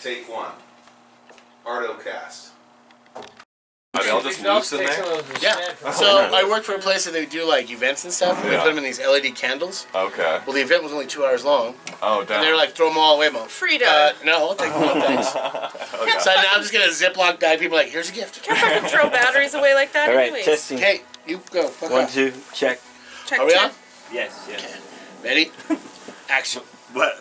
Take one. Artocast. Are they all just loose in there? Yeah. So I work for a place that they do like events and stuff. And they put them in these LED candles. Okay. Well, the event was only 2 hours long. Oh, damn. And they're like, throw them all away, Mo. Frida. No, I'll take one, thanks. Okay. So now I'm just gonna Ziploc bag people like, here's a gift. Can't fucking throw batteries away like that. All right, anyways. testing. Okay, you go. Fuck 1, off. 2, check. Check, Are we check. on? Yes, yes. Okay. Ready? Action. What?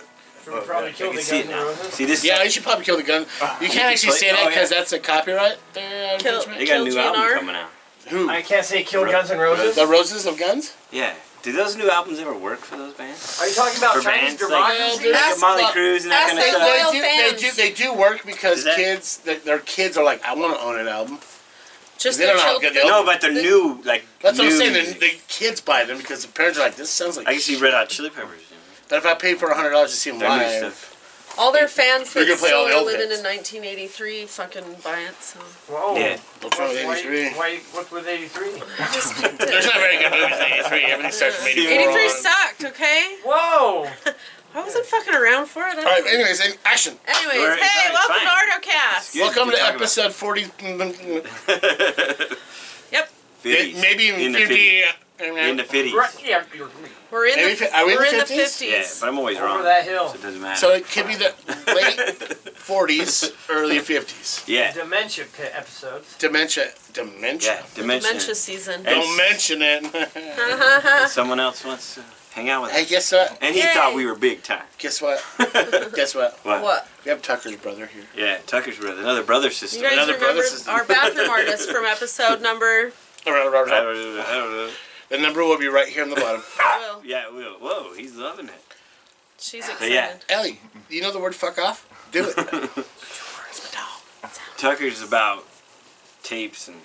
Should we probably kill I the can see Guns it N' now. Roses? See this? Yeah, you should probably kill the gun. You can't actually say that because that's a copyright. Kill. They got a new Kill album GNR? coming out. Who? I can't say kill Guns N' Roses. The Roses of Guns? Yeah. Do those new albums ever work for those bands? Are you talking about For Chinese bands like- democracy? Like Molly Cruz and that kind of ask stuff? loyal They do work because Is that- kids, their kids are like, I want to own an album. Just They the don't know how children. good they No, but they're new, like. That's what I'm new saying. music. The kids buy them because the parents are like, this sounds like I can see shit. Red Hot Chili Peppers. You know? But if I paid for $100 to see them Their new live, stuff. All their fans We're that gonna play all still the are old living hits. in 1983 fucking buy it, so. Whoa. Yeah. what's wrong with 83? What's with 83? There's not very good movies in 83. Everything starts from 84 83 on. sucked, okay? Whoa! I wasn't fucking around for it. All right, anyways, action. Anyways, Alright, hey, fine, welcome fine. to Artocast. Good. Welcome to talk about episode 40. Yep, 50s. Maybe even in 50. In the 50s. Right, yeah, we're in Maybe the are we in we're the in the 50s? 50s. Yeah, but I'm always wrong. over that hill. So it doesn't matter. So it could be the late 40s, early 50s. yeah. Dementia pit episodes. Dementia. Yeah. Dementia. Dementia season. And Don't mention it. someone else wants to hang out with us. Hey, guess what? And he Yay. thought we were big time. Guess what? Guess what? What? We have Tucker's brother here. Yeah, Tucker's brother. Another brother sister. You guys Another remember brother system. our bathroom artist from episode number? I don't know. The number will be right here on the bottom. Will. Yeah, Will. Whoa, he's loving it. She's But excited. yeah, Ellie, do you know the word fuck off? Do it. Tucker's about tapes, and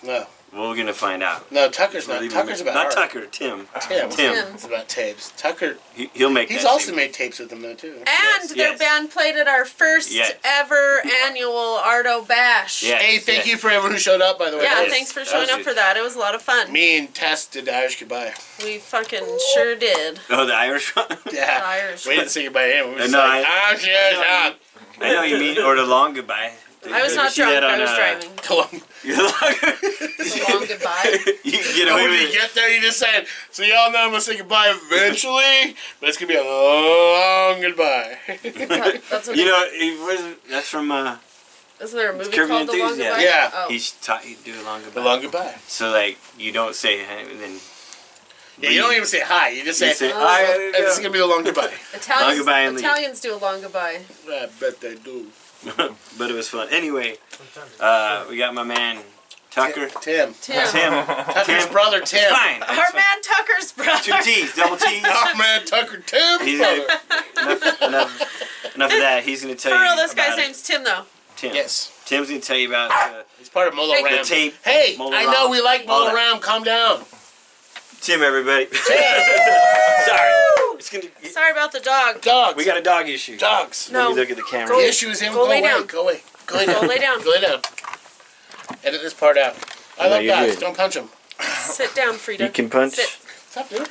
No. we're gonna find out. No, Tucker's We're not. leaving Tucker's it- about not art. Tucker. Tim. Tim. Tim. It's about tapes. Tucker, He'll make. he's that also tape. made tapes with them though too. And Yes, their yes. band played at our first Yes. ever annual Arto Bash. Yeah. Hey, thank you for everyone who showed up, by the way. Yeah, That was- thanks for that showing was up it. for that. It was a lot of fun. Me and Tess did the Irish goodbye. We fucking sure did. Oh, the Irish one. Yeah. The Irish. We didn't say goodbye to him. We were just No, like, I- shut up. I know you mean, or the long goodbye. I was Did not you see drunk. that I on, was driving. The long. The long goodbye. You can get And away when with you it. get there, you just say, so y'all know I'm going to say goodbye eventually, but it's going to be a long goodbye. That's what You know, that's from. Isn't there a movie Curb Your called The Long Enthusiasm. Goodbye? Yeah. Oh. He's taught you to do a long goodbye. The long goodbye. So like you don't say hey, and then. Yeah, you don't even say hi. You just You say, say, Oh. "Hi, and it's going to be the long goodbye. Italians, Long goodbye and leave. Italians do a long goodbye. I bet they do. But it was fun. Anyway, we got my man Tucker. Tim. Tim. Tucker's brother, Tim. Fine. Our man Tucker's brother. 2 T's, double T's. Oh, man, Tucker, Tim. He's brother. enough of that. He's gonna tell For you. real, this guy's about it. name's Tim, though. Tim. Yes. Tim's gonna tell you about. He's part of Molo Hey, Ram. the tape. Hey, Molo I know Ram. we like All Molo that. Ram. Calm down. Tim, everybody. Tim. Sorry. It's gonna. Sorry about the dog. Dogs. We got a dog issue. dogs. No. Let me look at the camera. The issue is him. Go Go lay away. down. Go away. Go lay down. Go lay down. Go lay down. Edit this part out. I No, love you're dogs. good. Don't punch them. Sit down, Frida. You can punch. Sit. What's up, dude?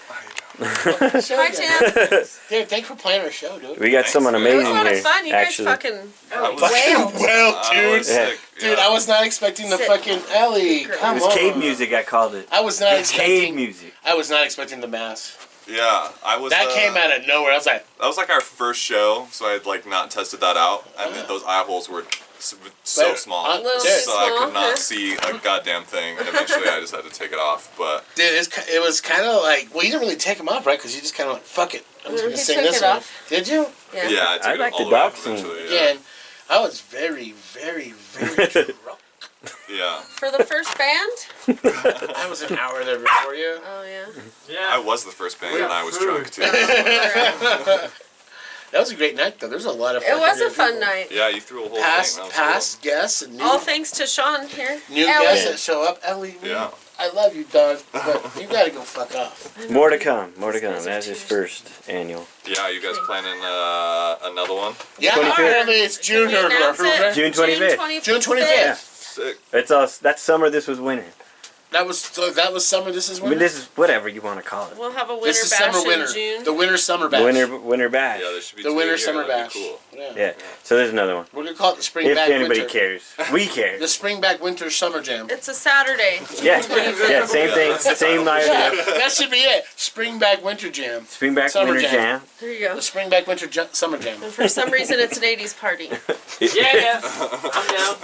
Hi, Tim. Dude, thanks for playing our show, dude. We got someone It amazing was a lot here. of fun. You guys actually. fucking was- wailed. Well, dude. Yeah. Dude, I was not expecting the Sit. fucking Ellie. Great. Come It on. was cave music. I called it. I was not It's cave expecting. music. I was not expecting the mass. Yeah, I was. That came out of nowhere. I was like, That was like our first show, so I had like not tested that out, and those eye holes were so Better. small, Little so too I small, could not huh? see a goddamn thing. And eventually, I just had to take it off. But dude, it was kind of like, well, you didn't really take them off, right? Because you just kind of like, fuck it. I'm just He gonna sing took this it one. off. Did you? Yeah. yeah, I took I it like all the the way dog off scene. eventually. Yeah. And I was very, very, very drunk. Yeah, For the first band? I was an hour there before you. Oh, yeah. Yeah. I was the first band, We and got I was food. drunk too. That was a great night, though. There's a lot of. It was a fucking fun people. night. Yeah, you threw a whole Past, thing. That was past guests and new, All thanks to Sean here. new Ellie. guests that show up. Ellie, Yeah. I love you, dog, but you gotta go fuck off. More to come. More to come. These guys are That's his cheers. first annual. cool. Yeah, you guys planning another one? Yeah, 25th. apparently it's June Did we announce it? June 25th. June 25th. Sick. It's us. That's summer. This was winter. That was summer. This is I mean, winter. this is whatever you want to call it. We'll have a winter This is bash summer winter. in June. The winter summer bash. Winter bash. Yeah, there should be The two winter a year, summer that'd be bash. Cool. Yeah. So there's another one. We're gonna call it the spring If back anybody winter. cares, we care. The spring back winter summer jam. It's a Saturday. Yeah, yeah, same thing, same idea. That should be it. Spring back winter jam. Spring back Summer winter jam. jam. There you go. The spring back winter summer jam. And for some reason, it's an 80s party. Yeah, I'm down.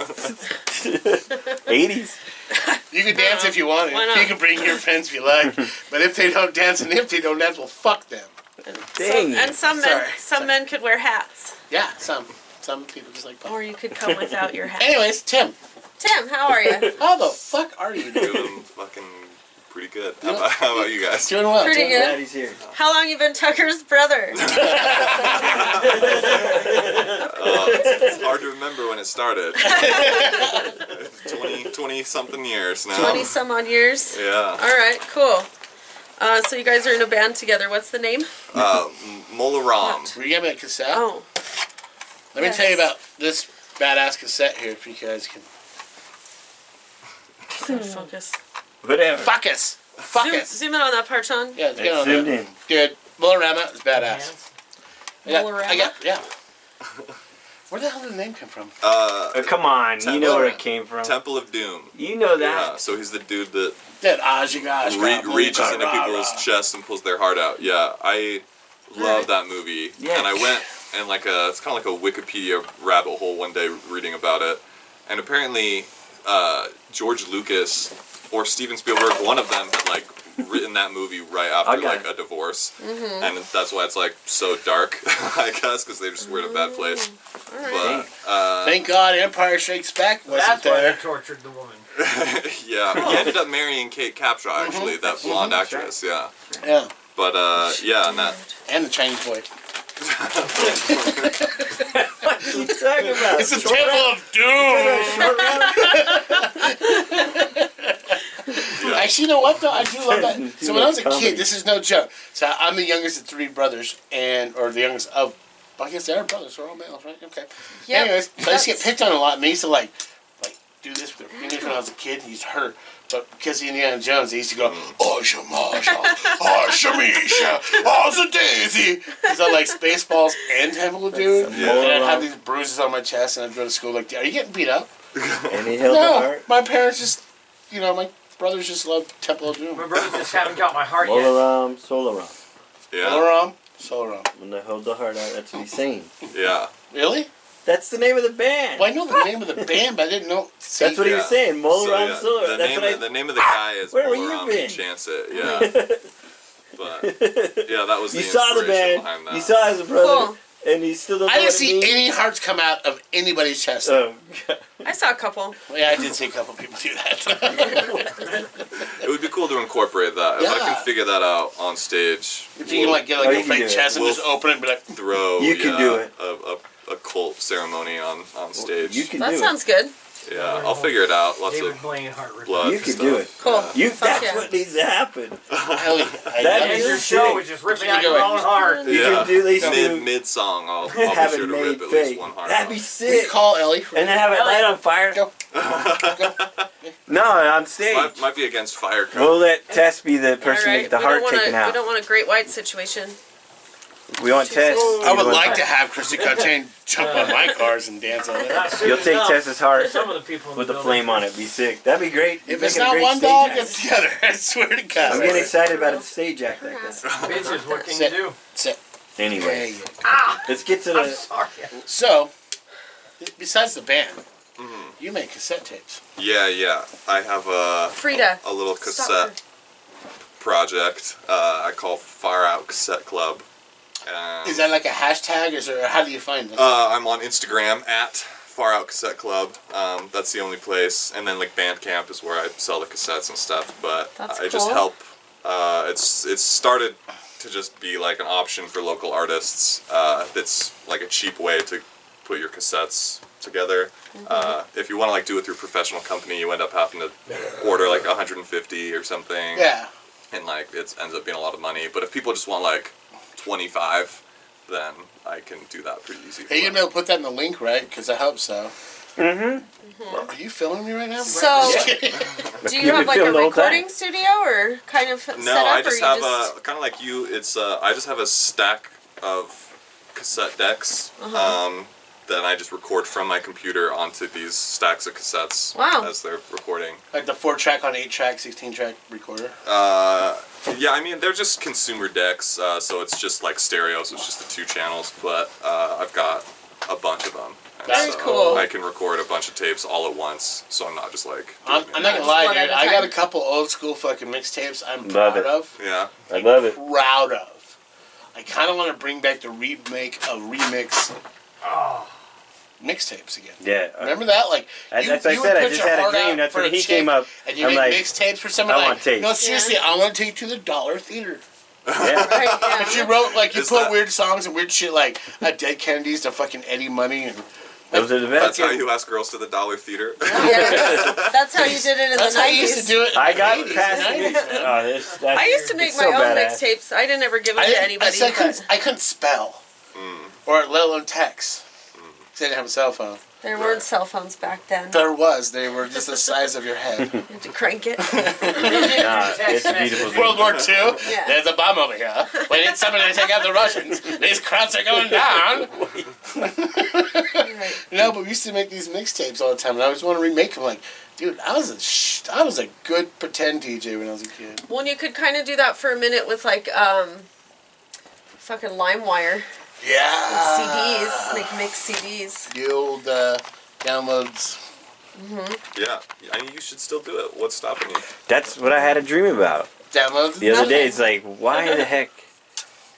80s. You can dance if you want. Why not? You can bring your friends if you like. But if they don't dance and if they don't dance, well, fuck them. Dang. And some Sorry. men could wear hats. Yeah, some people just like. Or you could come without your hat. Anyways, Tim, Tim, how are you? how the fuck are you doing? Doing fucking pretty good. How about you guys? Doing well. Pretty doing good. Glad he's here. How long you been Tucker's brother? It's hard to remember when it started. 20 something years now. 20 some odd years. Yeah. All right, cool. So you guys are in a band together. What's the name? Mola Ram. Will you give me a cassette? Oh, Let me yes. tell you about this badass cassette here, if you guys can. focus. Whatever. Fuck us. Fuck us. Zoom in on that part, Sean. Yeah, let's get It's on zoomed there. in. Good. Bolorama is badass. Bolorama? Yeah. Where the hell did the name come from? Come on, you know where it came from. Temple of Doom. You know Yeah, that. so he's the dude that That reaches into people's chests and pulls their heart out. Yeah, I love that movie. Yeah. And I went and it's kind of like a Wikipedia rabbit hole one day reading about it. And apparently George Lucas or Steven Spielberg, one of them had written that movie right after Okay. a divorce. And that's why it's so dark, I guess, because they just were in a bad place. All right. But Thank God Empire Strikes Back wasn't That's why they there. tortured the woman. yeah, he ended up marrying Kate Capshaw, actually, that blonde actress, yeah. Yeah. But, yeah, and that... And the Chinese boy. What are you talking about? It's the Temple of Doom! Actually, you know what, though? I do love that. So when I was a kid, this is no joke. So I'm the youngest of 3 brothers, or the youngest of... I guess they are brothers, so we're all males, right? Okay. Yep. Anyways, so I used to get picked on a lot, and they used to, do this with their fingers when I was a kid. He used to hurt. But because of Indiana Jones, they used to go, oh, Shamasha, oh, Shamisha, oh, Daisy. Because I like Spaceballs and Temple of Doom. Yeah. And I'd have these bruises on my chest, and I'd go to school like, are you getting beat up? And he held the No, heart. my parents just, my brothers just love Temple of Doom. My brothers just haven't got my heart yet. Solaram, Solaram. Yeah, Solaram. When they hold the heart out, that's what he's saying. yeah. Really? That's the name of the band. Well, I know the name of the band, but I didn't know. That's what he was Yeah. saying. Molaram, yeah, Solaram. That's what the name of the guy is Where were you Mola Ram been? Chancet, yeah. But, yeah, that was the You saw the inspiration band. behind that. You saw his brother. Cool. And he still don't I know didn't what it see means. any hearts come out of anybody's chest. Oh, God. I saw a couple. Well, yeah, I did see a couple people do that. It would be cool to incorporate that. If I Yeah. can figure that out on stage, If you can get Oh, a you can fake do it. chest and We'll just open it and be like, throw You can do it. a cult ceremony on stage. You can That do sounds good. Yeah, I'll figure it out. Lots David of Blaine heart rip. blood. You and can stuff. do it. Cool. You. Fuck That's yeah. what needs to happen. hell yeah. That And is your sick. show is just ripping You out do your it. own heart. You Yeah, can do these two. mid song. I'll be Have sure it to made rip at least fake. one heart. That'd be out. We sick. call Ellie. For And then have it light on fire. Go. No, on stage. Might be against fire code. We'll let Tess be the person All to right. get the we heart don't wanna, taken out. We don't want a great white situation. We want Tess. I would like to have Christy Cotain jump on my cars and dance on it. Not soon You'll take enough. Tess's heart Some of the people in with the the building. flame on it. Be sick. That'd be great. If Make it's it a not great one stage dog, act. it's the other. I swear to God. I'm getting excited about a stage act like that. Bitches, what can Sit. you do? Sit. Anyway, There you go. let's get to I'm the. sorry. So, besides the band, you make cassette tapes. Yeah. I have Frida. a little Stop cassette project I call FAR Out Cassette Club. Is that like a hashtag, or how do you find this? I'm on Instagram at FAR Out Cassette Club. That's the only place. And then Bandcamp is where I sell the cassettes and stuff. But That's I just cool. help. It's started to just be like an option for local artists. That's like a cheap way to put your cassettes together. If you want to do it through a professional company, you end up having to order 150 or something. Yeah. And it ends up being a lot of money. But if people just want 25, then I can do that pretty easy. Hey, you're gonna be able to put that in the link, right? Because I hope so. Are you filming me right now? So- Do you have like a filmed the whole recording time. studio or kind of set No, up, I or just you have just... a kind of like you. It's I just have a stack of cassette decks. Then I just record from my computer onto these stacks of cassettes as they're recording. Like the 4-track on 8-track, 16-track recorder. Yeah, I mean they're just consumer decks, so it's just like stereo, so it's just the 2 channels. But I've got a bunch of them. And Very so cool. I can record a bunch of tapes all at once, so I'm not just like. I'm doing not it. gonna lie, one dude. at a I got a time. couple old school fucking mixtapes I'm Love proud it. of. Yeah. I love it. Proud of. I kind of want to bring back the remix mixtapes again. Yeah. Remember that? Like, That's you what I would said. I put just your had a heart dream. out That's for when a he chick, came up. and you I'm make like, mixtapes for someone. I like, want tapes. no, seriously, I want to take you to the Dollar Theater. Yeah. Right, yeah. But you wrote like you Is put that- weird songs and weird shit like Dead Kennedys to fucking Eddie Money and Those are the That's best. how you ask girls to the Dollar Theater. Yeah, that's how you did it in that's the how 90s. you used to do it. in I the got 80s, past 90s. that's I used to make it's my so own badass. mixtapes. I didn't ever give them I to didn't- anybody. I but couldn't spell, or let alone text. 'Cause I didn't have a cell phone. there weren't cell phones back then. There was. They were just the size of your head. You had to crank it. Nah, it's a beautiful thing. World War II. Yeah. There's a bomb over here. We need somebody to take out the Russians. These crowds are going down. Right. No, but we used to make these mixtapes all the time, and I always want to remake them. Like, dude, I was a good pretend DJ when I was a kid. Well, and you could kind of do that for a minute with like fucking LimeWire Yeah. CDs, like mix CDs. The old downloads. Yeah, I mean you should still do it. What's stopping you? That's what I had a dream about Downloads. the other day. Nothing. It's like, why the heck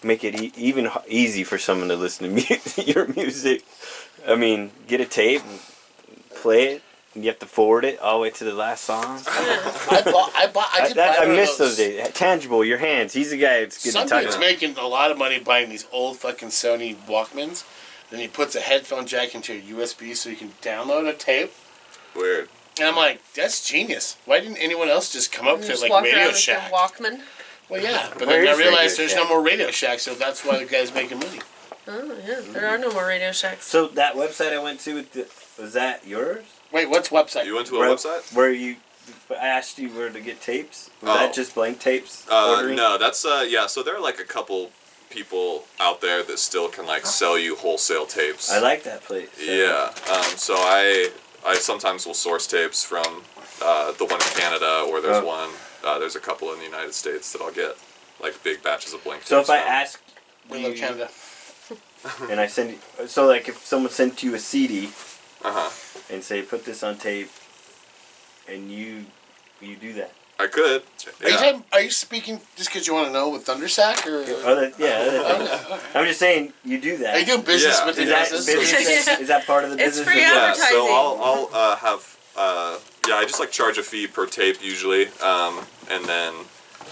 make it even easy for someone to listen to your music? I mean, get a tape, and play it, and you have to forward it all the way to the last song. I did buy I one of miss those days. Tangible, your hands. He's the guy that's good to Some talk dude's about. making a lot of money buying these old fucking Sony Walkmans. Then he puts a headphone jack into a USB so you can download a tape. Weird. And I'm like, that's genius. Why didn't anyone else just come up You to just like walk Radio around with your Shack? Walkman. Well, yeah, but Where then I is realized Radio there's Shack? no more Radio Shack, so that's why the guy's making money. Oh yeah, there are no more Radio Shacks. So that website I went to, was that yours? Wait, what's website? You went to a Where- website? Where I asked you where to get tapes. Was that just blank tapes? ordering? No, that's yeah. So there are like a couple people out there that still can like sell you wholesale tapes. I like that place. Yeah. So I sometimes will source tapes from the one in Canada, or there's one. There's a couple in the United States that I'll get like big batches of blank tapes. So if I from. ask We love you, Canada. and I send you, so like if someone sent you a CD Uh-huh. and say put this on tape, and you do that. I could. Are you speaking just because you want to know with Thundersack or? Other things. I'm just saying you do that. Are you doing business Yeah. with Is the that business? business? Is that part of the It's business? free as well? Yeah, advertising. so I'll have I just like charge a fee per tape usually, and then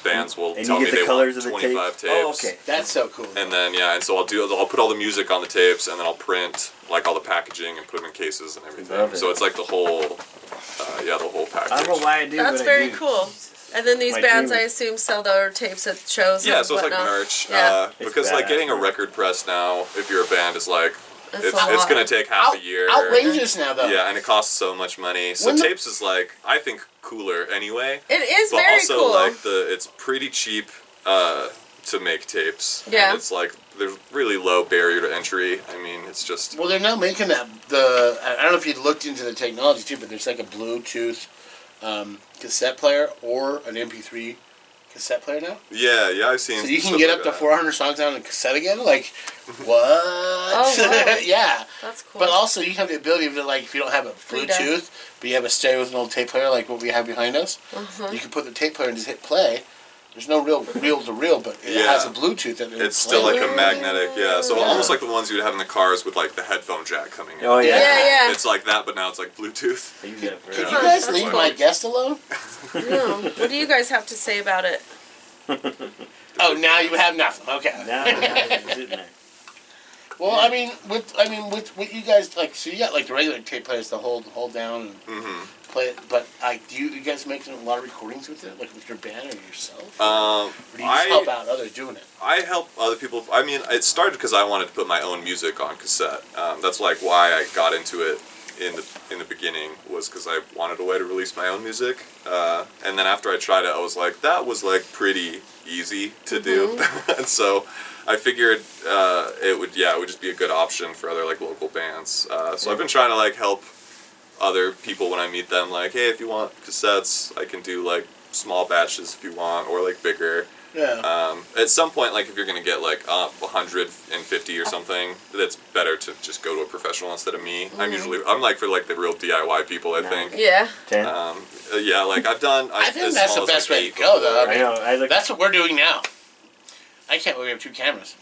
bands will And tell you me get the they colors want of the 25 tapes. tapes. Oh, okay. That's so cool. And then and so I'll put all the music on the tapes, and then I'll print like all the packaging and put them in cases and everything. Love it. So it's like the whole the whole package. I don't know why I do. That's what very I do. cool. And then these My bands, dream. I assume, sell their tapes at shows. Yeah, and so it's like whatnot. merch. Yeah. It's Because like badass, getting a man. record press now, if you're a band, is like It's it's a lot. gonna take half a year. Outrageous now, though. Yeah, and it costs so much money. So When the- tapes is like I think cooler anyway. It is But very also cool. like it's pretty cheap to make tapes. Yeah. And it's like there's really low barrier to entry. I mean, it's just Well, they're now making that I don't know if you looked into the technology too, but there's like a Bluetooth cassette player or an MP3 cassette player now. yeah, I've seen. So you can stuff get like up to that. 400 songs on a cassette again. Like, what? Oh, wow. Yeah. That's cool. But also, you have the ability to, like, if you don't have a Free to- Bluetooth, but you have a stereo with an old tape player, like what we have behind us, you can put the tape player and just hit play. There's no real reel-to-reel, but it Yeah. has a Bluetooth that It's still like a magnetic, so Yeah. almost like the ones you'd have in the cars with like the headphone jack coming in. Oh yeah. yeah. It's like that, but now it's like Bluetooth. I use that for Can Yeah. you guys That's leave fine. my guest alone? No. What do you guys have to say about it? Oh, now you have nothing. Okay. Now I'm sitting there. Well, I mean, with you guys, like, so you got like the regular tape players to hold down and play it, but like, do you guys make a lot of recordings with it, like with your band or yourself? Or do you just help out others doing it? I help other people. I mean, it started because I wanted to put my own music on cassette. That's like why I got into it in the beginning was because I wanted a way to release my own music, and then after I tried it, I was like, that was like pretty easy to do, and so I figured it would just be a good option for other like local bands. So I've been trying to like help other people when I meet them, like, hey, if you want cassettes, I can do like small batches if you want, or like bigger. Yeah. At some point, like if you're gonna get like 150 or something, that's better to just go to a professional instead of me. I'm like for like the real DIY people, I think. Yeah. 10. Yeah, like I've done. I think as that's small the as, best like, way 8 to go, though. before. I know. I look. That's what we're doing now. I can't believe we have 2 cameras.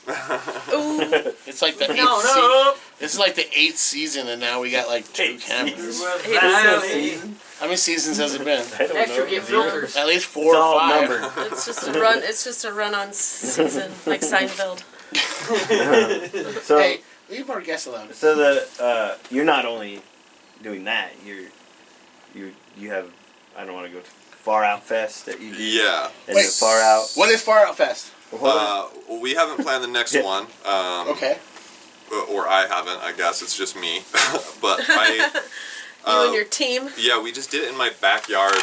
Ooh. It's like the 8th No. This is like the 8th season, and now we got like 2 cameras. How many seasons has it been? I don't Next know. you get filters. At least 4 It's or all 5. numbered. It's just a run. It's just a run-on season, like Seinfeld. So, Hey, leave our guests alone. so the you're not only doing that. You have, I don't want to go to FAR Out Fest that you do. Yeah. And Wait, the FAR Out. What is Far Out Fest? Hold on. We haven't planned the next Yeah. one. Okay. Or I haven't. I guess it's just me. But I. You and your team. Yeah, we just did it in my backyard,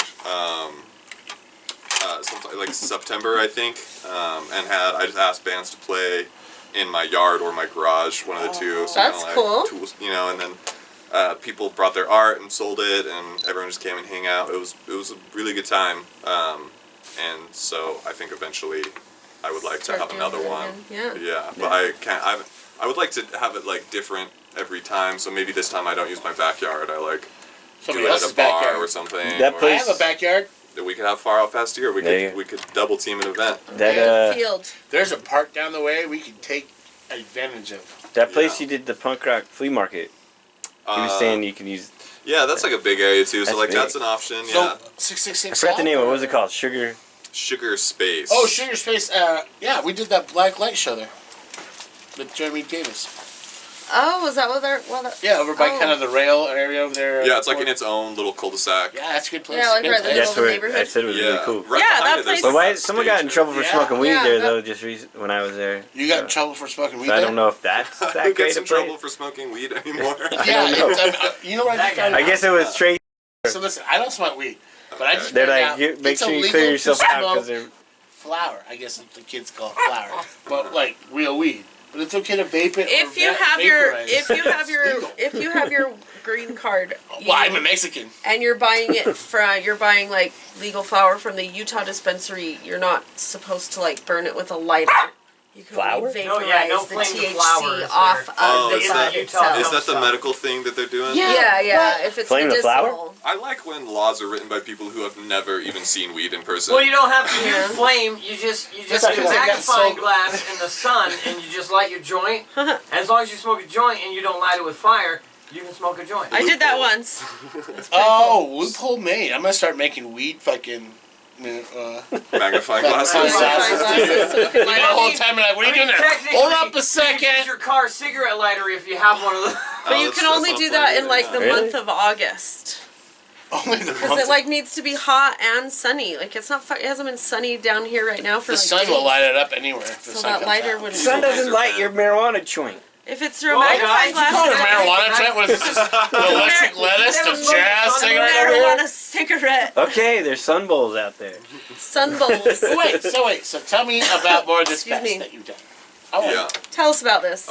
sometime, like September, I think, and I just asked bands to play in my yard or my garage, one of the two. So That's kinda cool. like tools, and then people brought their art and sold it, and everyone just came and hang out. It was a really good time, and so I think eventually I would like to Start have doing another it one. again. Yeah. Yeah, but I can't. I would like to have it like different every time. So maybe this time I don't use my backyard. I like Somebody do it at else's a bar backyard. or something. That or- I place- have a backyard. we could have Far Out Fest here. There you We could double team an event. That Field. There's a park down the way we could take advantage of. that place Yeah. you did the punk rock flea market. He was saying you can use. Yeah, that's like a big area too. So That's like big. that's an option. So Yeah, 666. I forgot the name. South, What was or- it called? Sugar. Sugar Space. Oh, Sugar Space. Yeah, we did that Black Light show there with Jeremy Davis. Oh, was that what they're? Well, that, Yeah, over by Oh. kind of the rail area over there. Yeah, it's like in its own little cul-de-sac. Yeah, that's a good place. Yeah, like Good right in the place. middle That's of the where I neighborhood. said it was Yeah, really cool. right Yeah, behind that it, there's place- But a someone got in stage trouble for Yeah. smoking weed Yeah, there that- though. Just when I was there. You got in So- trouble for smoking weed So I there? don't know if that's that Who great gets a in trouble place. for smoking weed anymore? Yeah, I don't you know what I That just found guy- I out? guess it was straight. So listen, I don't smoke weed, but I just They're found like, out you, make it's sure you illegal clear to yourself out smoke because they're. flower. I guess the kids call it flower, but like real weed. But it's okay to vape it. If or you have your, vaporize. if you have your, Legal. if you have your green card, Well, I'm a Mexican. and you're buying it from, you're buying like legal flower from the Utah dispensary, you're not supposed to like burn it with a lighter. You can Flower? only No, vaporize yeah, no the flame to THC flowers off there. Oh, of the is bud that- itself. Is that the medical thing that they're doing? Yeah, if it's Flame the flower? medicinal. I like when laws are written by people who have never even seen weed in person. Well, you don't have to Yeah. use flame. You just do That's a because I got magnifying so- glass in the sun, and you just light your joint. And as long as you smoke a joint and you don't light it with fire, you can smoke a joint. I did that once. It's pretty Oh, cool. loophole made. I'm gonna start making weed fucking. Magnifying glasses. Magnifying glasses, so you can You light know, the up. whole time I'm like, what are you doing there? technically, Hold up a You can use second. your car cigarette lighter if you have one of those. But you that's- can that's only not do funny that in either. like the Really? month of August. Only the Because month. it like needs to be hot and sunny. Like it's not. It hasn't been sunny down here right now for The like sun days. will light it up anywhere. If the So sun that comes lighter out. would. The sun doesn't light your marijuana joint. If it's through a Oh, magnifying guys, glass. You call it a then marijuana joint? What is this? The electric lettuce, Never the smoked jazz a cigarette over here? marijuana cigarette. Okay, there's sun bowls out there. Sun bowls. So tell me about more of this Excuse fest me. that you've done. I want Yeah. Tell us about this.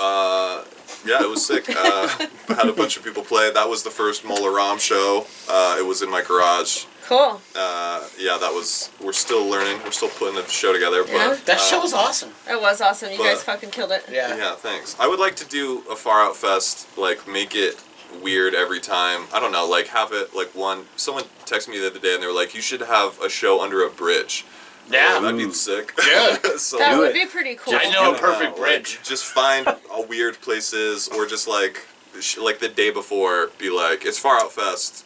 Yeah, it was sick. Had a bunch of people play. That was the first Mola Ram show. It was in my garage. Cool. Yeah, that was. We're still learning. We're still putting the show together. Yeah. But That show was awesome. It was awesome. You But- guys fucking killed it. Yeah. yeah, thanks. I would like to do a Far Out Fest. Like, make it weird every time. I don't know. Like, have it like one. Someone texted me the other day and they were like, "You should have a show under a bridge." Yeah. That'd be sick. Good. So That Do would it. be pretty cool. I know a don't perfect know, bridge. Like, just find weird places, or just like the day before, be like, "It's Far Out Fest."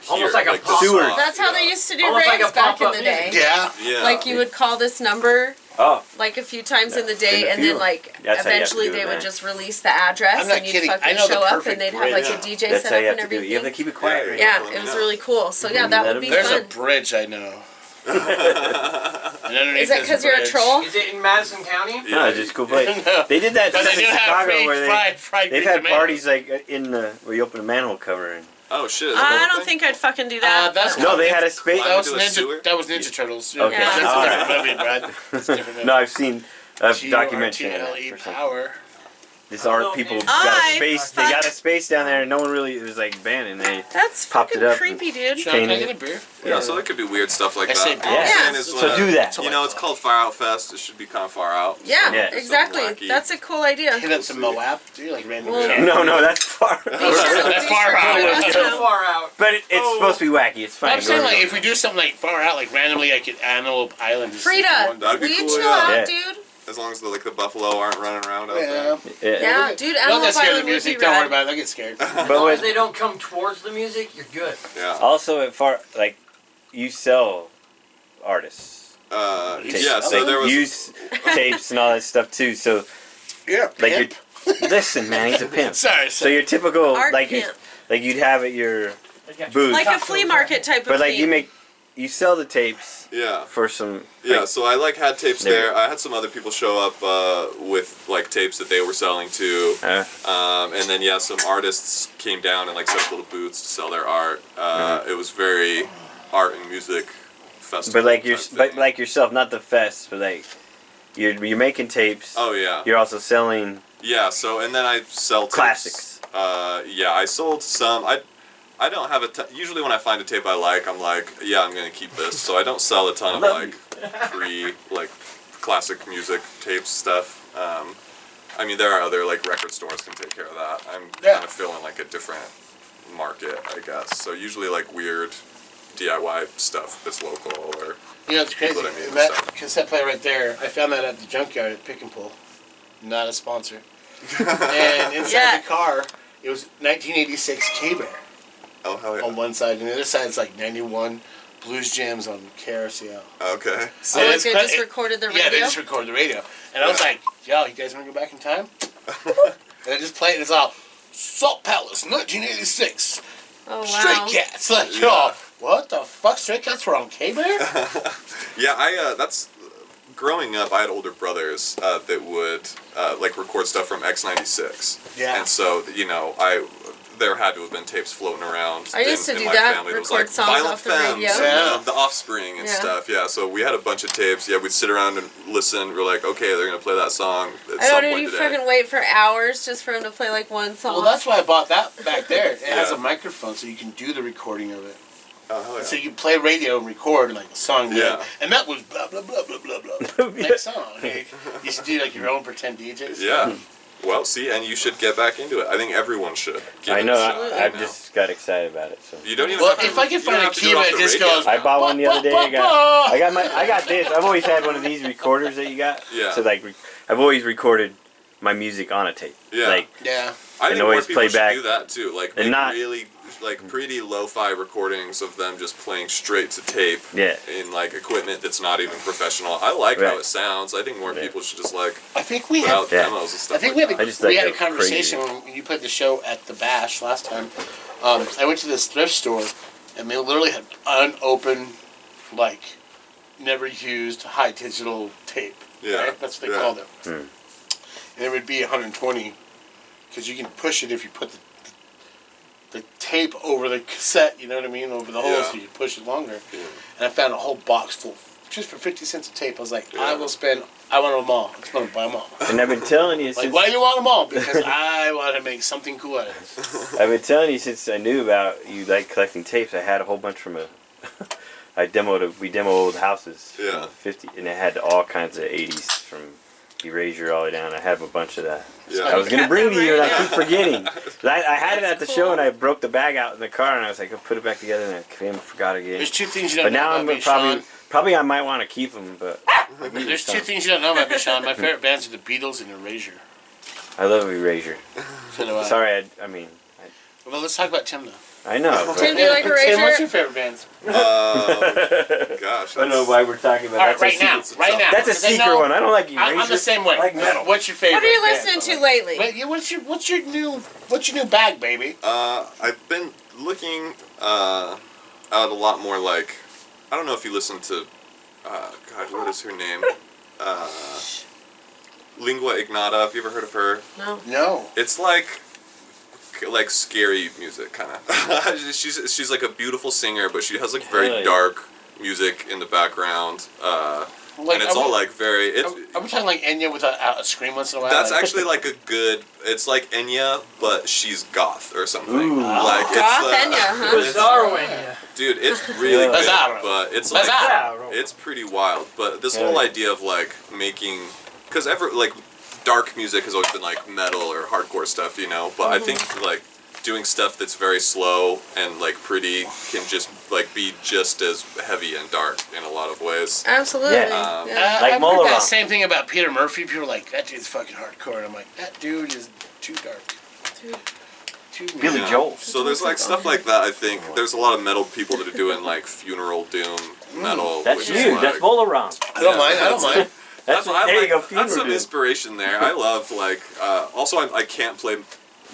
Almost here," like a this pop-up. spot, That's how yeah. they used to do Almost like raves a back in pop-up the day. music. Yeah. Yeah. Like you would call this number Oh, like a few times in the day, In the and then field. like That's how you have to eventually do it, they would man. just release the address, I'm not and you'd kidding. I fucking know the show up, perfect and they'd have like bridge. a DJ that's set how up you have and to do it. You have to everything. keep it quiet. Right? Yeah, Let it me was know. really cool. So yeah, Mhm. that Let would be There's a fun. bridge I know. And underneath Is that this because you're a bridge- troll? Is it in Madison County? No, it's just a cool place. They did that But stuff they in do have Chicago fake where fried they've green had tomatoes. parties like in the where you open a manhole cover and Oh shit! Is that I the don't thing? think I'd fucking do that. That's No, they had a space. That was Into a sewer? That was Ninja Turtles. Okay. That's Yeah. a different movie, Brad. That's a different movie. No, I've seen a documentary on T-R-T-L-E it for something. power. This art people got I a space. They got a space down there, and no one really. It was like abandoned. They That's popped fucking it up creepy, dude. Sean, can I Painted get a beer? Yeah, so there could be weird stuff like I that. say All I'm yeah. saying is, So do that. You know, it's called Far Out Fest. It should be kind of far out. Yeah, Yeah. exactly. Something wacky. That's a cool idea. Hit up some Moab. Do you like random Well, shit? no, that's far. That's far out. It's too far out. But it's supposed to be wacky. It's fine. I'm saying like if we do something like far out, like randomly, like an Antelope Island. Just Frida, That'd be will you cool, chill yeah. out, Yeah. dude? As long as the buffalo aren't running around out Yeah. there. Yeah, dude, Don't Antelope get scared of Island the would be music. Don't worry rad. about it. They'll get scared. But As long as with, they don't come towards the music, you're good. Yeah. also, at far like you sell artists. Yeah. So there was. use tapes and all that stuff too. So Yeah. like pimp. you're listen, man, he's a pimp. Sorry. So your typical Art like camp. you'd have at your booth, Like a flea market type of but like theme. you sell the tapes Yeah. for some. Yeah, like, so I had tapes There. there. I had some other people show up with like tapes that they were selling too, and then some artists came down and like set up little booths to sell their art. It was very art and music festival. but like type but thing. like yourself, not the fest, but like you're making tapes. Oh yeah. You're also selling Yeah. So and then I sell tapes. classics. Yeah, I sold some. I don't have usually when I find a tape I like, I'm like, yeah, I'm gonna keep this. So I don't sell a ton of Love like classic music tapes stuff. I mean, there are other like record stores can take care of that. I'm Yeah. kind of filling like a different market, I guess. So usually like weird DIY stuff that's local or You know, it's crazy. what I mean, That so. cassette player right there, I found that at the junkyard at Pick and Pull. Not a sponsor. And inside Yeah. the car, it was 1986 K-Bear oh hell yeah. on one side, and the other side is like 91 Blues Jams on KRCL. Okay. Oh, And like it's they quite- just recorded the radio? Yeah, they just recorded the radio. And I was like, yo, you guys want to go back in time? And I just play it, and it's all, Salt Palace, 1986, Oh, wow. Stray Cats. Like, Yeah. yo, what the fuck? Stray Cats were on K-Bear? Yeah, that's growing up. I had older brothers that would like record stuff from X96. Yeah. And so there had to have been tapes floating around. I used to in do my that, family. It was record like songs Violent off the Femmes, radio. and, Yeah. The Offspring and Yeah. stuff. Yeah. So we had a bunch of tapes. Yeah, we'd sit around and listen. We're like, okay, they're gonna play that song at I some don't know, point you today. freaking wait for hours just for him to play like one song. Well, that's why I bought that back there. It has Yeah. a microphone, so you can do the recording of it. Oh, hell yeah. So you play radio and record like a song. Yeah. And that was blah blah blah blah blah blah. Next song. Like, you should do like your own pretend DJs. Yeah. Well, see, and you should get back into it. I think everyone should. Give I it a know. shot, I you know? just got excited about it. So You don't even. Well, have to, if I can you find don't a have to do key it off that the just radio. goes- I bought one the other day. I got this. I've always had one of these recorders that you got. Yeah. So like, I've always recorded my music on a tape. Yeah. Like, Yeah. I and think more always people play should back. do that too. Like And make not- really like pretty lo-fi recordings of them just playing straight to tape. Yeah. In like equipment that's not even professional. I like Right. how it sounds. I think more Yeah. people should just like I think we put had. out Yeah. demos and stuff. I think like we had that. I just we like had a go conversation crazy. when you played the show at the Bash last time. I went to this thrift store, and they literally had unopened, like, never used high digital tape. Yeah. Right? That's what they Yeah. called it. And it would be 120, because you can push it if you put the tape over the cassette. You know what I mean? Over the hole, Yeah. so you can push it longer. Yeah. And I found a whole box full, just for 50 cents a tape. I was like, Yeah. I will spend. I want them all. I'm just gonna buy them all. and I've been telling you Like, since why do you want them all? Because I want to make something cool out of it. I've been telling you since I knew about you like collecting tapes. I had a whole bunch from a. We demoed old houses. from Yeah. 50, and it had all kinds of 80s from Erasure all the way down. I have a bunch of that. Yeah. I was gonna bring to you, and I Yeah. keep forgetting. I had it at the That's show, cool. and I broke the bag out in the car, and I was like, I'll put it back together, and I forgot again. There's two things you But don't know now about I'm me, probably I might want to keep them, but There's two things you don't know about me, Sean. My favorite bands are the Beatles and Erasure. I love Erasure. So do I. Sorry, I mean, Well, let's talk about Tim, though. I know. but- Tim, do you like Tim, what's your Erasure? favorite bands? Gosh. I don't know why we're talking about All right, that. right now. Right now. That's a Because I secret know- one. I don't like Erasure. I'm the same way. I like metal. What's your favorite? What are you band? listening to lately? Wait, yeah, what's your new bag, baby? I've been looking at a lot more like I don't know if you listen to God, what is her name? Lingua Ignata. Have you ever heard of her? No. No. It's like like scary music, kind of. she's like a beautiful singer, but she has like very Hell yeah. dark music in the background. Like, and it's all like very. It's, Are we talking like Enya with a scream once in a while? that's like, actually like a good. It's like Enya, but she's goth or something. Ooh. Like Goth it's, Enya, huh? Bizarro Enya. dude, it's really good, Bizarro. but it's like Bizarro. it's pretty wild. But this Yeah. whole idea of like making, because like dark music has always been like metal or hardcore stuff, you know. But I think like doing stuff that's very slow and like pretty can just like be just as heavy and dark in a lot of ways. Absolutely. Yeah. Yeah. Like I've heard Moloch. that same thing about Peter Murphy. People are like, that dude's fucking hardcore. And I'm like, that dude is too dark. Too Billy Yeah. Joel. So there's like stuff like that. I think there's a lot of metal people that are doing like funeral doom metal. That's which you. is like, That's Volaron. I don't mind. I don't mind. That's I there like, you go. funeral That's some doom. inspiration there. I love like. Also, I can't play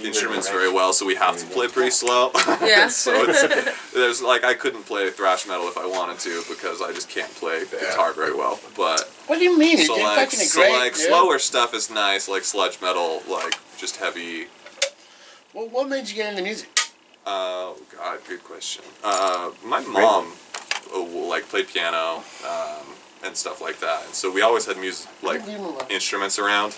instruments very well, so we have to play pretty slow. Yeah. So there's like I couldn't play thrash metal if I wanted to because I just can't play guitar very well. But What do you mean? so You're like fucking great, dude. slower stuff is nice, like sludge metal, like just heavy. Well, what made you get into music? Oh God, good question. My mom like played piano and stuff like that, and so we always had music like instruments around.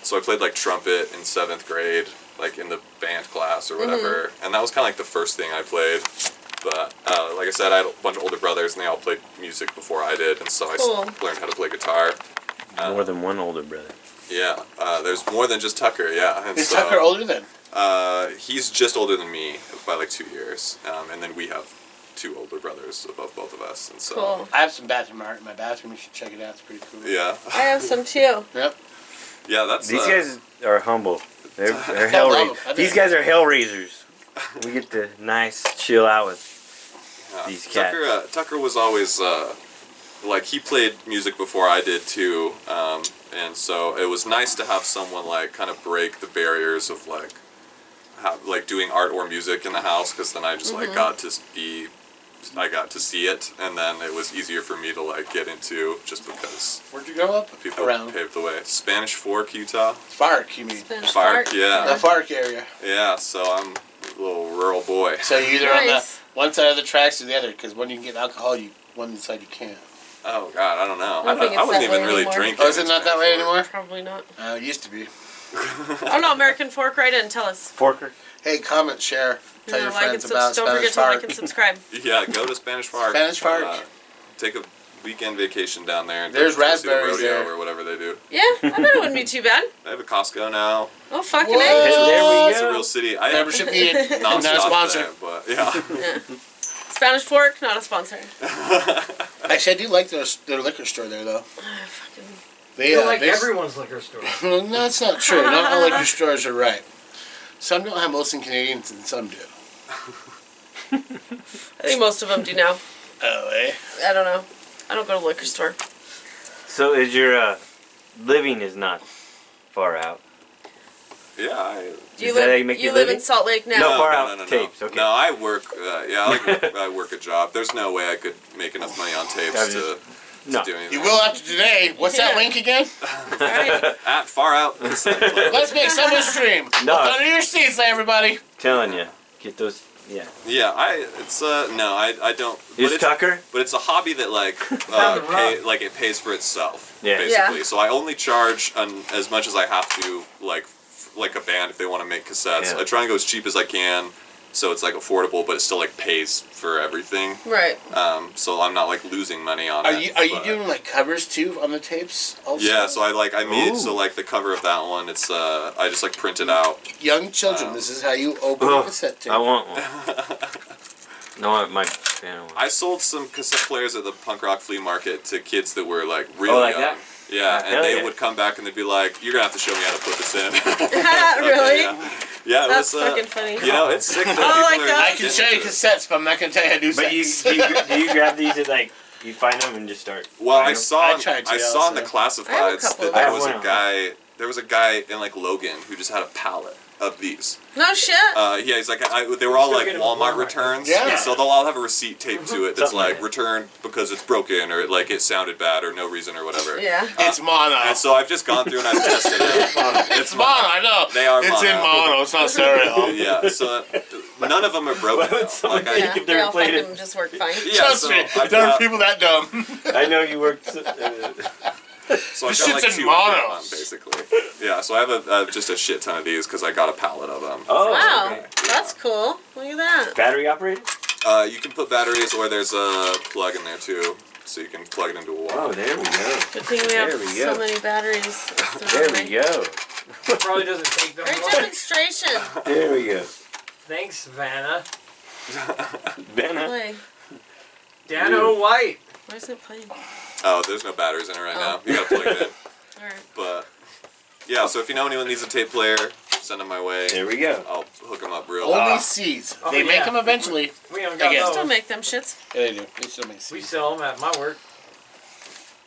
So I played like trumpet in 7th grade, like in the band class or whatever, and that was kind of like the first thing I played. But like I said, I had a bunch of older brothers, and they all played music before I did, and so I learned how to play guitar. More than one older brother. Yeah, there's more than just Tucker. Yeah, and Is so, Tucker older then? He's just older than me by like 2 years, and then we have 2 older brothers above both of us, and so Cool. I have some bathroom art in my bathroom. You should check it out. It's pretty cool. yeah, I have some too. Yep. yeah. That's These guys are humble. They're I hell love raisers. them. These guys are hell raisers. We get to nice chill out with these cats. Tucker was always like he played music before I did too, and so it was nice to have someone like kind of break the barriers of like doing art or music in the house, because then I just like got to see it, and then it was easier for me to like get into just because Where'd you grow up? people Around paved the way. Spanish Fork, Utah. Fark, you mean? Spanish Fark, fart. yeah. The Fark area. Yeah, so I'm a little rural boy. So you're either on the Nice. one side of the tracks or the other, because when you can get alcohol, one side you can't. Oh God, I don't know. I don't think I it's wasn't that even way really anymore. drinking. Oh, is it not that way anymore? Probably not. It used to be. Oh no, American Fork, write in. Tell us. Forker. Hey, comment, share, tell your Like and friends about don't forget Spanish to like Fark. and subscribe. Yeah, go to Spanish Park. Spanish Park. Take a weekend vacation down there. And There's go see the raspberries rodeo there. or whatever they do. Yeah, I bet it wouldn't be too bad. They have a Costco now. Oh fucking Whoa. A. There we It's a go. real city. I Membership needed. not Not a sponsor. but yeah. Yeah. Spanish Fork, not a sponsor. Actually, I do like their liquor store there, though. Fucking. They, You like they- everyone's liquor store. No, that's not true. Not all liquor stores are right. Some don't have most in Canadians, and some do. I think most of them do now. Oh, eh? I don't know. I don't go to the liquor store. So is your living is not far out? Yeah. Do you Is that how live? you make You your live living? in Salt Lake now. No, far out tapes, okay. No, I work. I work a job. There's no way I could make enough money on tapes I'm to No. do anything. You will after today. What's that Yeah. link again? Right. At Far Out Cassette Club. Let's make someone stream. No. Look under your seats, everybody. Telling you, get those. Yeah. Yeah, I don't. Is But Tucker? But it's a hobby that like Found the rub. like it pays for itself. Yeah. Basically, Yeah. so I only charge as much as I have to, like a band if they want to make cassettes. Yeah. I try and go as cheap as I can, so it's like affordable, but it still like pays for everything. Right. So I'm not like losing money on Are it. you but- doing like covers too on the tapes? Also? Yeah, so I made it Ooh. so like the cover of that one. It's I just like print it out. Young children, this is how you open a Oh, cassette tape. I want one. No, my piano one. I sold some cassette players at the punk rock flea market to kids that were like really like young. that? Yeah, Hell and they yeah. would come back and they'd be like, "You're gonna have to show me how to put this in." Really? Yeah, it That's was. fucking funny. You know, it's sick that Oh people my are God. I can show you cassettes, but I'm not gonna tell you how to do But sex. do you grab these at like you find them and just start? Well, buying I them? saw I in tried to the also. I have a classifieds couple that of those. there was a guy in like Logan who just had a pallet of these. No shit. Yeah, he's like they were all Still like get 'em at Walmart Walmart. returns. Yeah. And so they'll all have a receipt taped to it that's Something like like that. returned because it's broken or like it sounded bad or no reason or whatever. Yeah. It's mono. And so I've just gone through and I've tested it. It's mono, I know. They are It's in mono, it's not stereo. Yeah, so none of them are broken. Why would though. someone Like, think Yeah, if they they all replayed fucking it? just work fine. yeah, Trust so me, I've there are got, people that dumb. I know you worked. so I've This got shit's like in 200 mono. of them, basically. Yeah, so I have just a shit ton of these because I got a pallet of them. Oh, Wow, okay. that's cool. Look at that. Battery operated? You can put batteries, or there's a plug in there too, so you can plug it into a wall. Oh, there we go. Good thing we have There we so go. many batteries. There we go. Probably doesn't take them Great long. demonstration. There we go. Thanks, Vanna. Benna. Play. Dano White. Why is it playing? Oh, there's no batteries in it right now. You gotta plug it in. Alright. But yeah, so if you know anyone needs a tape player, send them my way. There we go. I'll hook them up real. Only C's. Oh, They make yeah. them eventually. We haven't got Again. those. Still make them shits. Yeah, they do. They still make We C's. sell them at my work.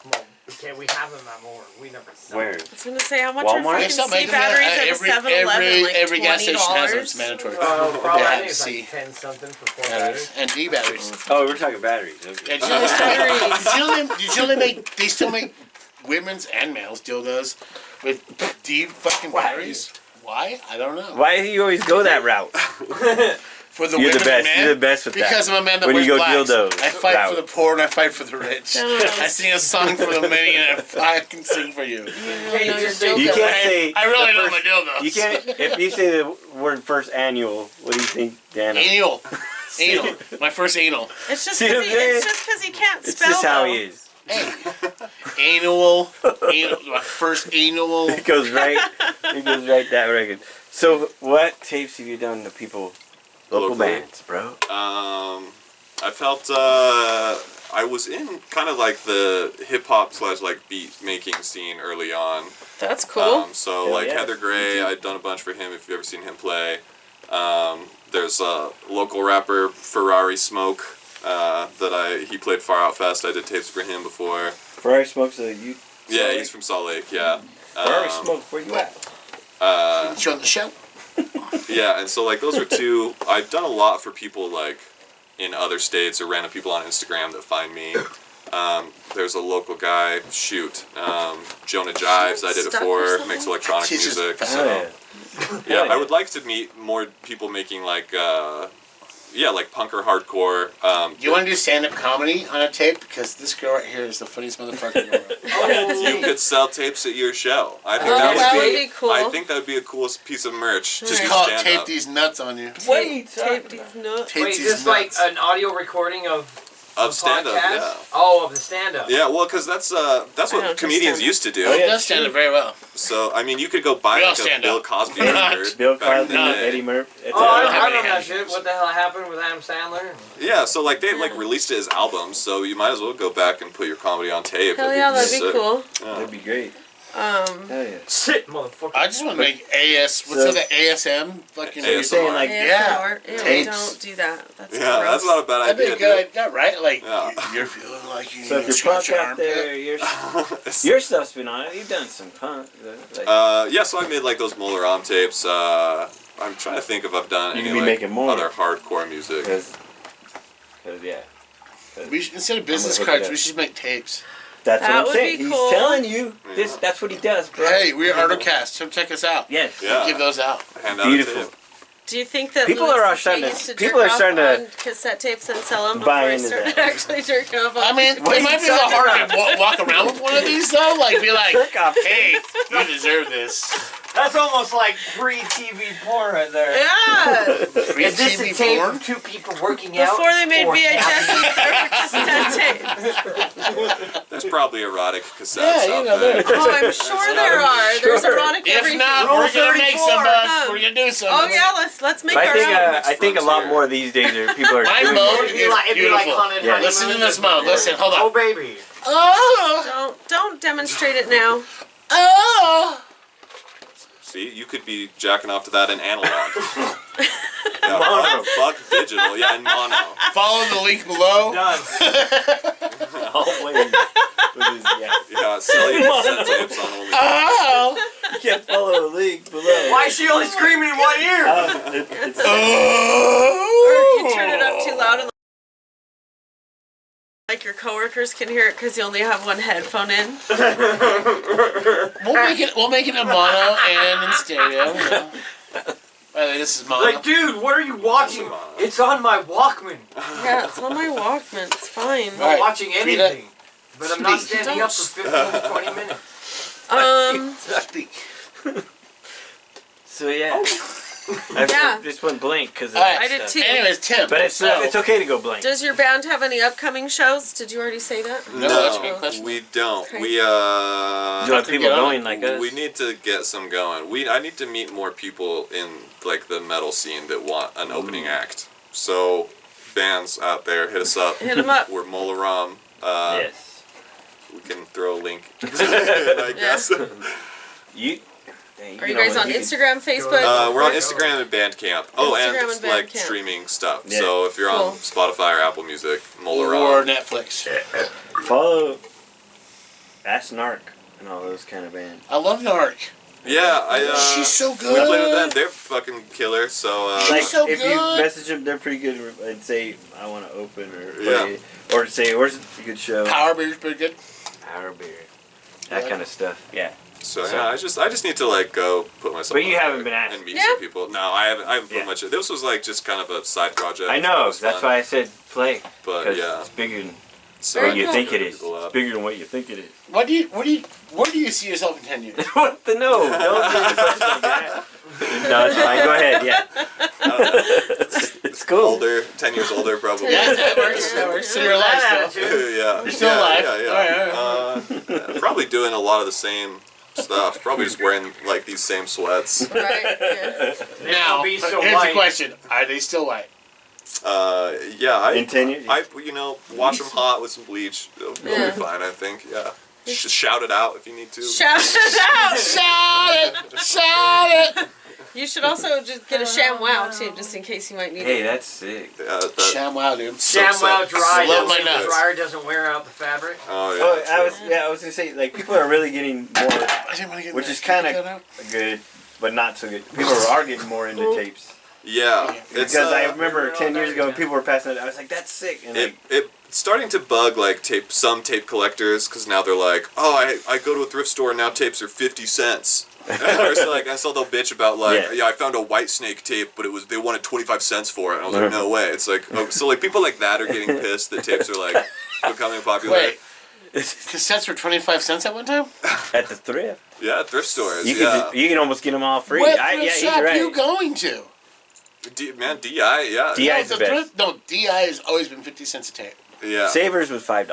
Well, okay, we have them at my work. We never sell Where? them. I was gonna say how much Walmart? are They fucking still C make them at batteries at a every 7-Eleven? Like every gas station has them. It's $20? mandatory. Probably They I have think it's C like 10 something for 4 batteries batteries. and D batteries. Oh, we're talking batteries. Okay. And did you know they still make women's and males dildos with D fucking Why? batteries? Why? I don't know. Why do you always go that route? For the You're women the best. and men, You're the best with that. because I'm a man that When you wears go blacks. dildo I fight route. for the poor and I fight for the rich. Dildos. I sing a song for the many and I can sing for you. Okay, know just your say You can't say. I really the know first- my dildos. You can't. If you say the word first annual, what do you think, Dana? Anal. Anal. My first anal. It's just See what I'm saying? because he can't It's spell. just how though. he is. Anal. My first anal. It goes right. It goes right that record. So, what tapes have you done to people, local Locally? bands, bro? I felt I was in kind of like the hip hop / like beat making scene early on. That's cool. So Hell like yes. Heather Gray, I'd done a bunch for him. If you've ever seen him play, there's a local rapper Ferrari Smoke that he played Far Out Fest. I did tapes for him before. Ferrari Smoke's a you. Yeah, he's from Salt Lake. Yeah. Ferrari Smoke, where you at? You on the show? Yeah, and so like those are two. I've done a lot for people like in other states or random people on Instagram that find me. There's a local guy, Jonah Jives. I did it Stuck or for. something? Makes electronic She's just music. fat. So Oh, yeah, yeah. I would like to meet more people making like like punk or hardcore. Do you want to do stand-up comedy on a tape? Because this girl right here is the funniest motherfucker in the world. You could sell tapes at your show. I think Oh, that would be. cool. I think that would be a cool piece of merch. Just to call it stand tape up. these nuts on you. What are you Tape talking about? these nuts. Tape Wait, is these this like nuts. an audio recording of Of stand up, podcast? yeah. Oh, of the stand-up. Yeah, well, because that's I what don't comedians understand. used to do. Oh, yeah, does stand up very well. So I mean, you could go buy We all like a stand Bill up. Cosby We're not. record. Bill back in Cosby, the day. Eddie Murphy. Oh, I don't have remember any that hands. shit. What the hell happened with Adam Sandler? Yeah, so like they like released it as albums, so you might as well go back and put your comedy on tape. Hell Like, yeah, it's that'd be sick. cool. Yeah. That'd be great. Um, Hell yeah. Sit, motherfucker. I just want to make what's So- the ASM? Fucking So you're saying, like, Yeah, Ew, tapes. don't do that. That's Yeah, gross. that's not a bad that'd be idea. a good idea, right? Like, Yeah. you're feeling like you So need if to you're punk scratch your out there, armpit. your stuff's been on it. You've done some punk. Like, Yeah, so I made like those Molar tapes. I'm trying to think if I've done You any could be like making more. other hardcore music. Cause yeah. We should, instead of business I'm gonna look it cards, up. we should make tapes. That's That what I'm would saying. be He's cool. telling you that's what he does, bro. Hey, we're Artocast. Come check us out. Yes. Yeah. Give those out. Hand out Beautiful. a tape. Do you think that People Louis are CK starting to- used to people jerk are starting off to on cassette tapes and sell them buy before he into started that. actually jerking off on I mean, What it are might you be a little talking hard to walk around with one of these, though. Like, be like, Jerk off. hey, you deserve this. That's almost like pre-TV porn right there. Yeah! Free Is this TV a tape porn? of two people working out? Before they made or VHS happy? and cassette tapes. There's probably erotic cassettes Yeah, you out know, there. Oh, I'm sure there are. There's Sure. erotic If everything. not, Rule we're gonna make 34. some, bud. We're gonna do some. Oh yeah, let's make I our think own. I think a lot more these days are people are My doing mode It'd be is like beautiful. haunted Yeah. honeymoon. Listen to this mode. Listen, hold Oh on. baby. Oh, Don't demonstrate it now. oh. See, you could be jacking off to that in analog. Yeah, Mono. fuck digital. Yeah, in mono. Follow the link below. Done. always with his yes. Yeah, sell your cassette tapes on only. Oh. You can't follow the link below. Why is she only screaming in one ear? It's Oh. Or you turn it up too loud and Like your coworkers can hear it because you only have one headphone in. We'll make it in mono and in stereo. You know. By the way, this is mono. Like, dude, what are you watching? It's on my Walkman. Yeah, it's on my Walkman. It's fine. I'm not watching Frida. anything. But I'm not standing up for 15 to 20 minutes. So yeah. Yeah. I just went blank because Alright. I did too. Anyways, Tim. But it's so, it's okay to go blank. Does your band have any upcoming shows? Did you already say that? No, that's a good question. we don't. Okay. We Do you want people get on going it. like us? we need to get some going. I need to meet more people in like the metal scene that want an opening act. So bands out there, hit us up. Hit 'em up. We're Molaram. Yes. We can throw a link. I guess. Are you guys on Instagram, Facebook? We're on Instagram and Bandcamp. Oh, Instagram and and like Bandcamp. streaming stuff. Yeah. So if you're Cool. on Spotify or Apple Music, Or Molaram. Netflix. Follow Ask Narc and all those kind of bands. I love Narc. Yeah, She's so we played with them. good. They're fucking killer. So Like so if you good. message them, they're pretty good and say I want to open or Yeah. play, or to say where's a good show. Power Beer's pretty good. Power beer, that kind of stuff. Yeah. So yeah, I just need to like go put myself. But you out haven't there been asked. and meet Yeah. some people. No, I haven't put Yeah. much. This was like just kind of a side project. I know. It was That's fun. why I said play. But 'cause yeah, it's bigger than so Very what you cool. think it is. People It's up. bigger than what you think it is. Where do you see yourself in 10 years? What the no? Don't do the question like that. No, it's fine. Go ahead. Yeah. It's cool. Older, 10 years older, probably. Yeah, that works. That works. So you're alive That still. attitude. Yeah. You're still alive. Yeah. All right. Probably doing a lot of the same stuff. Probably just wearing like these same sweats. Right. Yeah. Now, be so here's white. the question. Are they still white? Yeah. In 10 years. Wash them hot with some bleach. It'll Yeah. be fine, I think. Yeah. Shout it out if you need to. Shout it out! Shout it! Shout it! You should also just get a ShamWow too, just in case you might need Hey, it. that's sick. Yeah, that ShamWow, dude. soaks ShamWow up dry. so Love my much. nuts. The dryer doesn't wear out the fabric. Oh yeah. Oh, true. I was gonna say like people are really getting more, I didn't want to get which that. is kind Get that of out. good, but not so good. People are getting more into tapes Yeah. It's because I remember 10 years ago when people were passing it. I was like, that's sick. And it's starting to bug like some tape collectors because now they're like, oh, I go to a thrift store and now tapes are 50 cents. Or so, like I saw they'll bitch about like Yeah. I found a White Snake tape but they wanted 25 cents for it and I was like no way. It's like so like people like that are getting pissed that tapes are like becoming popular. Wait, cassettes were 25 cents at one time? at the thrift, Yeah, thrift stores. you Yeah, can can almost get them all free. What Yeah, thrift he's shop are right. you going to? Man, DI. Yeah, DI No, is the best. No, DI has always been 50 cents a tape. yeah. Savers was $5.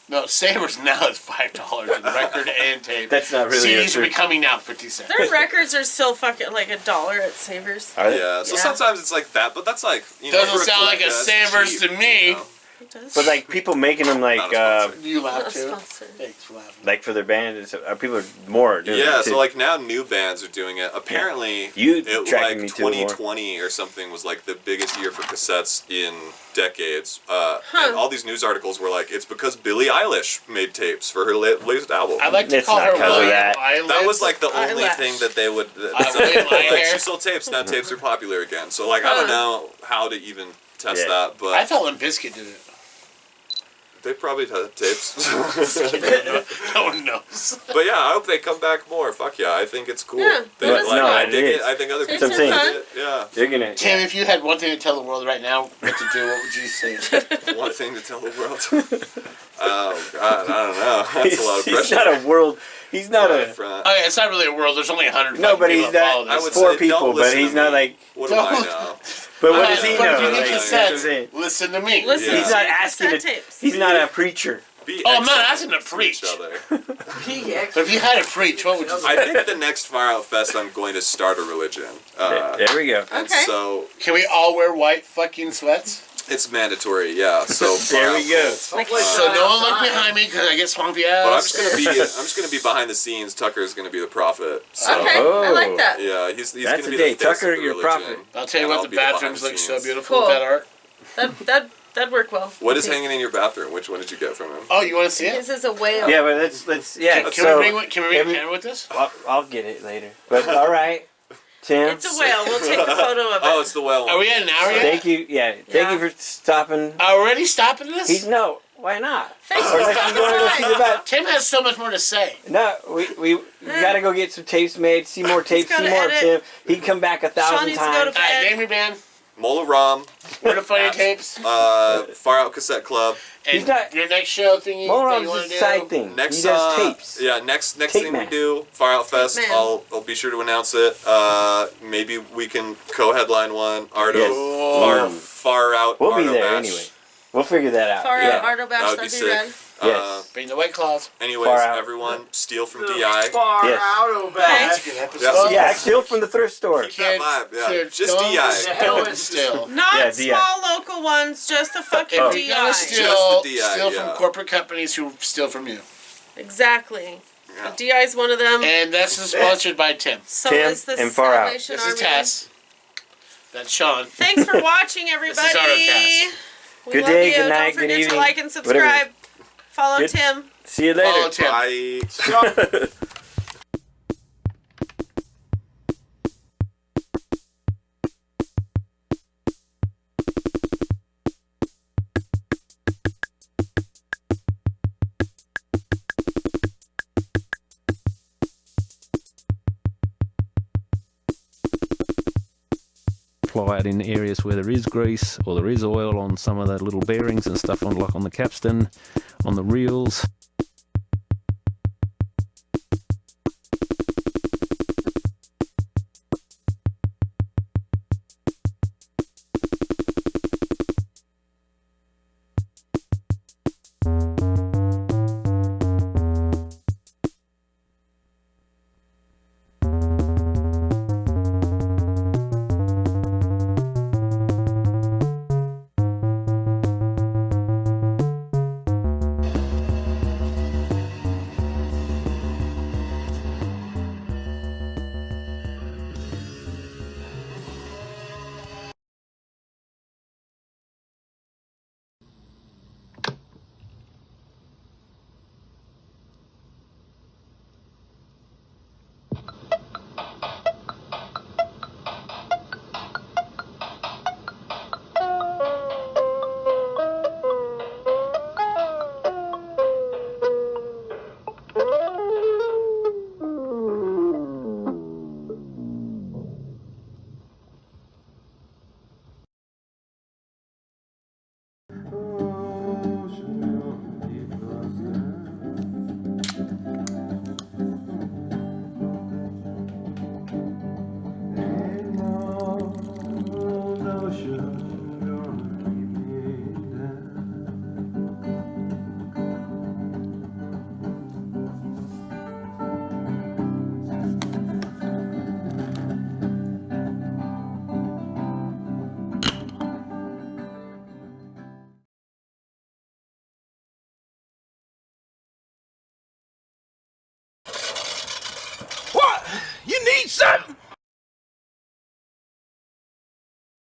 No, Savers now is $5 in record and tape. That's not really a CDs are thrift. becoming now 50 cents. Their records are still fucking like $1 at Savers. Are they? Yeah, so Yeah. sometimes it's like that, but that's like you know, Doesn't for sound like a collector, that's Savers cheap, to me. you know? It does. But like people making them like Not a sponsor. You laugh Not too? sponsored. Thanks for laughing. like for their band and stuff. People are more doing Yeah, it too. so like now new bands are doing it. Apparently, You it tracking like me to it more. 2020 or something was like the biggest year for cassettes in decades. And all these news articles were like, it's because Billie Eilish made tapes for her latest album. I like to It's call not her 'cause of William that. Eyelids. That was like the only Eyelash. thing that they would. William Like Eyehair. she sold tapes. Now tapes are popular again. So like I don't know how to even test Yeah. that, but I thought Limp Bizkit did it. they probably had tapes. No one knows. But yeah, I hope they come back more. Fuck yeah, I think it's cool. Yeah, They, that is like, cool. I No, dig it it. is. I think other Tapes people are dig fun. it. Yeah. You're gonna. Tim, if you had one thing to tell the world right now what to do, what would you say? One thing to tell the world. Oh God, I don't know. That's a lot of He's pressure. not a world. He's not Right a. front. Okay, it's not really a world. There's only 100 No, but he's people that follow not. I this. would Four say, people, don't but listen he's to not me. like. What do I Don't- know? But what does he But know? if you need Like, that's cassettes, what I'm saying. listen to me. Listen Yeah. He's to not your asking cassette to. tapes. He's not a preacher. Be Oh, I'm not excellent asking to preach. each other. But if you had to preach, what would you say? I think the next Far Out Fest, I'm going to start a religion. There we go. And Okay. so Can we all wear white fucking sweats? it's mandatory, yeah. So There Far we Out go. Fest. Like, So no one look behind me because I get swampy ass. But I'm just gonna be behind the scenes. Tucker is gonna be the prophet. So, Okay, I like that. Yeah, he's That's gonna the be day. the face Tucker, of the you're religion. prophet. I'll tell you And what, I'll the be behind bathrooms the look so scenes. beautiful Cool. with that art. That'd work well. What is hanging in your bathroom? Which one did you get from him? Oh, you want to see it? This is a whale. Yeah, but let's yeah. Can so we bring a every- camera with this? I'll get it later. But all right, Tim. It's a whale. We'll take a photo of it. Oh, it's the well. Are we at an hour yet? Thank you. Yeah, thank Yeah. you for stopping. Already stopping this? He's no. Why not? Thanks for Unless you want to go see the bat. Tim has so much more to say. No, we gotta go get some tapes made. See more tapes. See gotta more of edit. Tim. He can come back 1,000 Sean needs to go to times. All right, bed. name your band. Mola Rom, Where to find your tapes. Far Out Cassette Club. And He's not- your next show thingy that Moron's you want to his do. side thing. Next, he does tapes. Yeah, next Tape thing man. we do, Far Out Fest. man. I'll be sure to announce it. Maybe we can co-headline one. Arto, Yes. far out. We'll be Arto there Bash. anyway. We'll figure that out. Far yeah. out Arto Bash, That would be that'd be sick. rad. Yes. Bring the White Claws. Anyways, Far Out. everyone, steal from The DI. Far Yes. out That's back. a good episode. Yeah, steal from the thrift store. Keep that vibe, yeah. Kids, Just don't DI. stand still. Not Yeah, DI. small local ones, just the fucking If you're gonna DI. steal, Just the DI, steal yeah. from corporate companies who steal from you. Exactly. Yeah. The DI is one of them. And this is sponsored by Tim. So Tim is the and Far Out. Salvation This is Army. Tess. That's Sean. Thanks for watching, everybody. Artocast. We Good love day, you. good night, Don't good forget evening, to like and subscribe. Follow Good- Tim. See you Follow later. Tim. Bye. Apply it in areas where there is grease or there is oil on some of the little bearings and stuff on, like on the capstan, on the reels. What? You need something?